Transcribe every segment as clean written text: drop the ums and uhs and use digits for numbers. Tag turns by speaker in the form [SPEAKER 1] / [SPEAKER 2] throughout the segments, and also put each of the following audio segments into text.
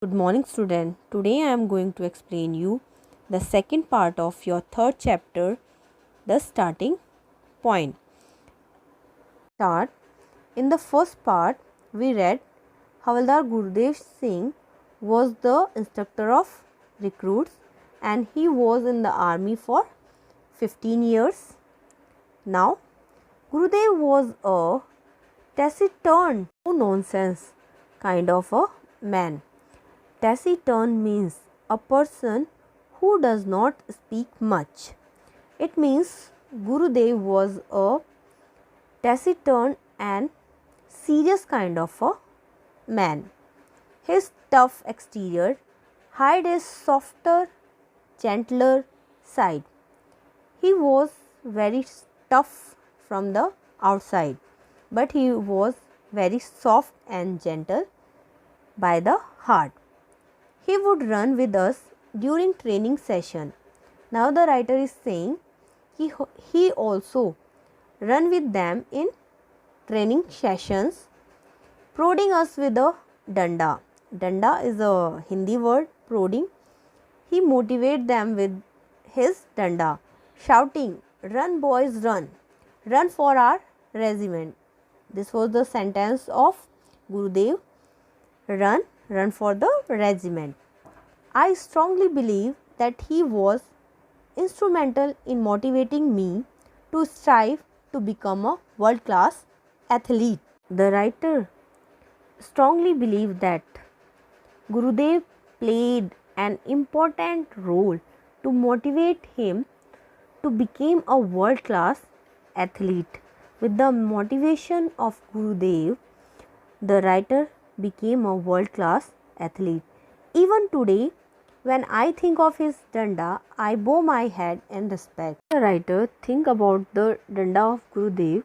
[SPEAKER 1] Good morning, student. Today I am going to explain you the second part of your third chapter, the starting point. Start. In the first part, we read Havaldar Gurudev Singh was the instructor of recruits and he was in the army for 15 years. Now, Gurudev was a taciturn, no nonsense kind of a man. Taciturn means a person who does not speak much. It means Gurudev was a taciturn and serious kind of a man. His tough exterior hid a softer, gentler side. He was very tough from the outside, but he was very soft and gentle by the heart. He would run with us during training session. Now the writer is saying he also run with them in training sessions, prodding us with a danda. Danda is a Hindi word, prodding. He motivated them with his danda, shouting, "Run boys, run! Run for our regiment." This was the sentence of Gurudev. Run for the regiment. I strongly believe that he was instrumental in motivating me to strive to become a world class athlete. The writer strongly believed that Gurudev played an important role to motivate him to become a world class athlete. With the motivation of Gurudev, the writer became a world class athlete. Even today, when I think of his danda, I bow my head in respect. The writer think about the danda of Gurudev.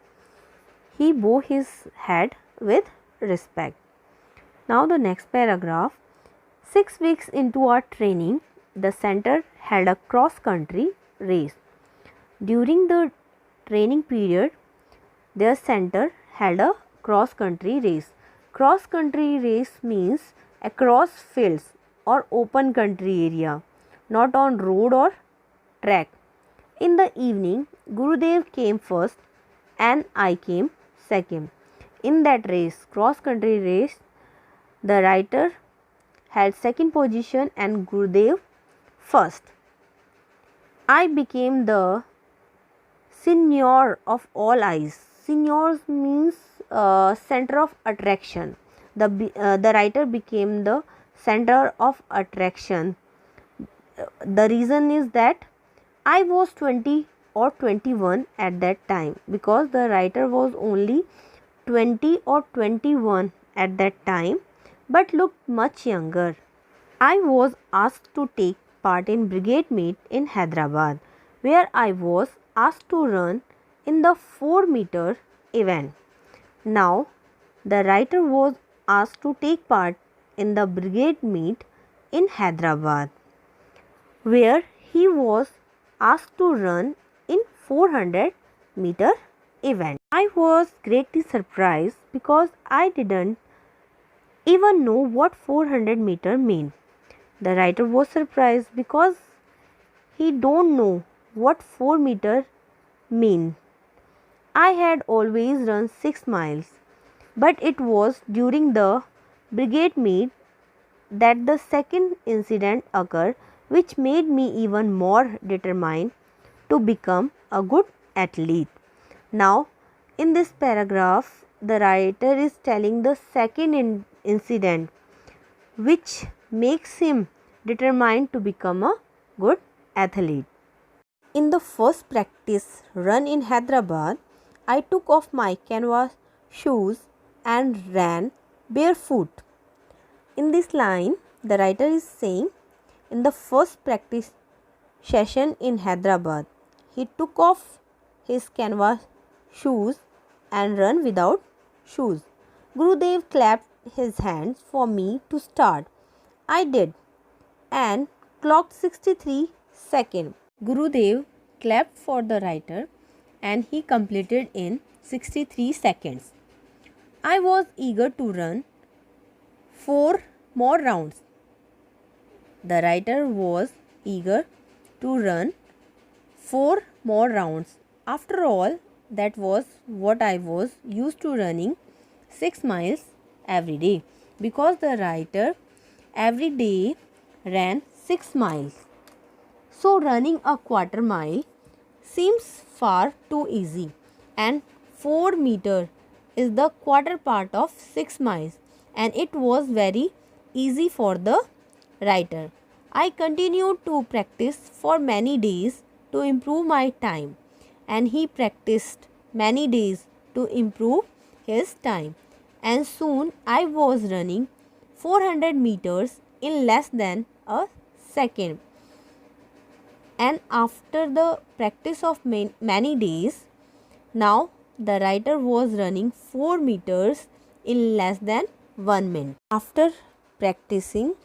[SPEAKER 1] He bow his head with respect. Now the next paragraph. 6 weeks into our training, the center held a cross-country race. During the training period, their center held a cross-country race. Cross-country race means across fields or open country area, not on road or track. In the evening, Gurudev came first and I came second. In that race, cross-country race, the writer held second position and Gurudev first. I became the senior of all eyes. Seniors means center of attraction. The writer became the center of attraction. The reason is that I was 20 or 21 at that time, because the writer was only 20 or 21 at that time but looked much younger. I was asked to take part in brigade meet in Hyderabad, where I was asked to run in the 4-meter event. Now, the writer was asked to take part in the brigade meet in Hyderabad, where he was asked to run in 400-meter event. I was greatly surprised because I didn't even know what 400-meter mean. The writer was surprised because he don't know what 4-meter mean. I had always run 6 miles, but it was during the brigade meet that the second incident occurred, which made me even more determined to become a good athlete. Now, in this paragraph, the writer is telling the second incident which makes him determined to become a good athlete. In the first practice run in Hyderabad, I took off my canvas shoes and ran barefoot. In this line, the writer is saying in the first practice session in Hyderabad, he took off his canvas shoes and ran without shoes. Gurudev clapped his hands for me to start. I did and clocked 63 seconds. Gurudev clapped for the writer and he completed in 63 seconds. I was eager to run 4 more rounds. The rider was eager to run 4 more rounds. After all, that was what I was used to, running 6 miles every day, because the rider every day ran 6 miles. So running a quarter mile seems far too easy, and 4 meter is the quarter part of 6 miles, and it was very easy for the rider. I continued to practice for many days to improve my time, and he practiced many days to improve his time, and soon I was running 400 meters in less than a second. And after the practice of many days, now the rider was running 4 meters in less than 1 minute. After practicing,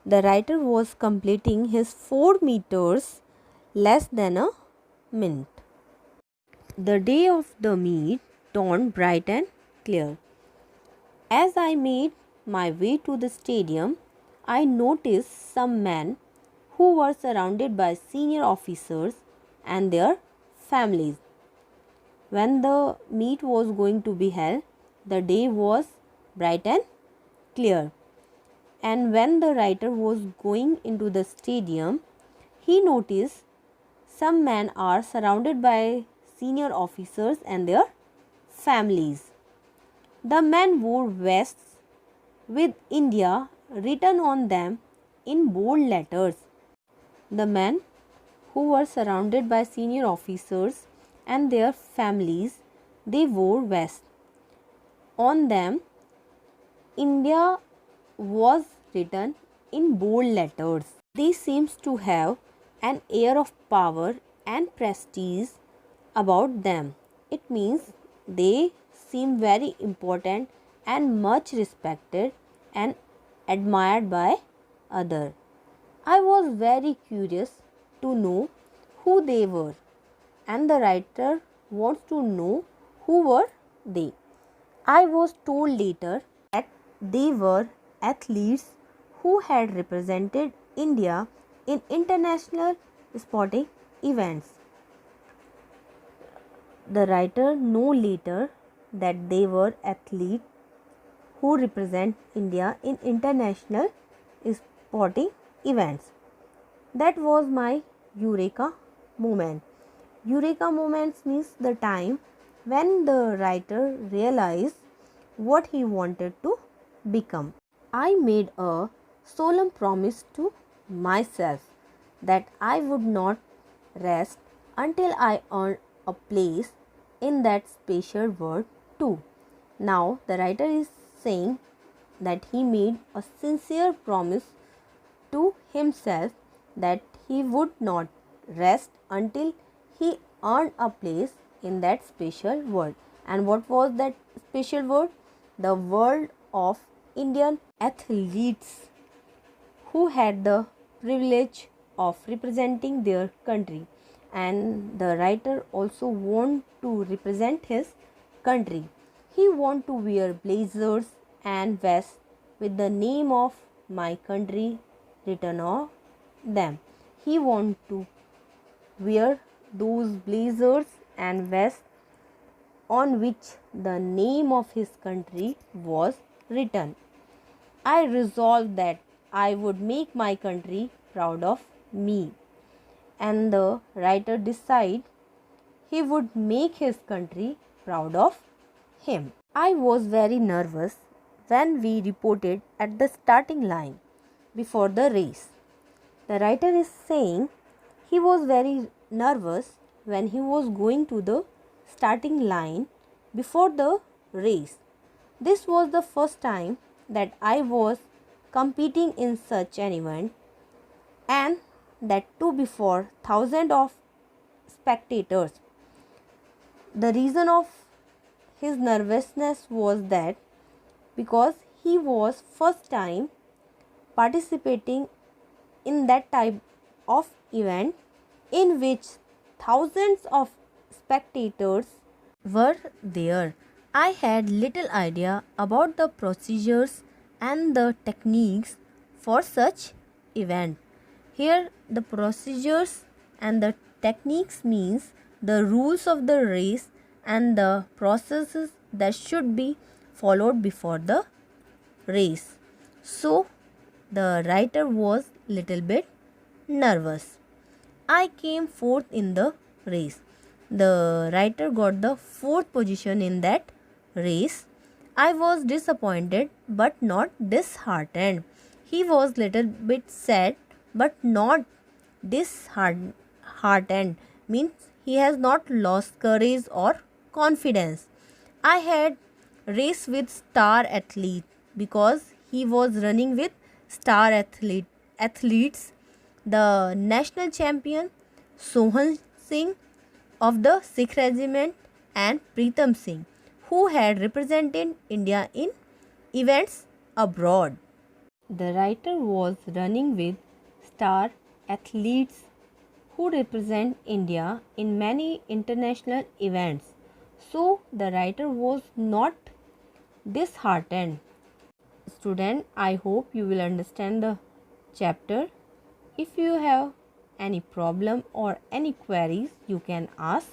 [SPEAKER 1] the rider was completing his 4 meters less than a minute. The day of the meet dawned bright and clear. As I made my way to the stadium, I noticed some men who were surrounded by senior officers and their families. When the meet was going to be held, the day was bright and clear. And when the rider was going into the stadium, he noticed some men are surrounded by senior officers and their families. The men wore vests with India written on them in bold letters. The men who were surrounded by senior officers and their families, they wore vests. On them, India was written in bold letters. They seems to have an air of power and prestige about them. It means they seem very important and much respected and admired by others. I was very curious to know who they were, and the writer wants to know who were they. I was told later that they were athletes who had represented India in international sporting events. The writer knew later that they were athletes who represent India in international sporting events. That was my eureka moment. Eureka moments means the time when the writer realized what he wanted to become. I made a solemn promise to myself that I would not rest until I earned a place in that special world too. Now the writer is saying that he made a sincere promise to himself that he would not rest until he earned a place in that special world. And what was that special world? The world of Indian athletes who had the privilege of representing their country. And the writer also want to represent his country. He want to wear blazers and vests with the name of my country written on them. He want to wear those blazers and vests on which the name of his country was written. I resolved that I would make my country proud of me. And the writer decided he would make his country proud of him. I was very nervous when we reported at the starting line before the race. The writer is saying he was very nervous when he was going to the starting line before the race. This was the first time that I was competing in such an event, and that too before thousands of spectators. The reason of his nervousness was that because he was first time participating in that type of event in which thousands of spectators were there. I had little idea about the procedures and the techniques for such event. Here the procedures and the techniques means the rules of the race and the processes that should be followed before the race. So the writer was little bit nervous. I came fourth in the race. The writer got the fourth position in that race. I was disappointed but not disheartened. He was little bit sad but not disheartened, means he has not lost courage or confidence. I had race with star athlete because he was running with star athletes, the national champion Sohan Singh of the Sikh regiment and Pritam Singh, who had represented India in events abroad. The writer was running with star athletes who represent India in many international events. So the writer was not disheartened. Student, I hope you will understand the chapter. If you have any problem or any queries, you can ask.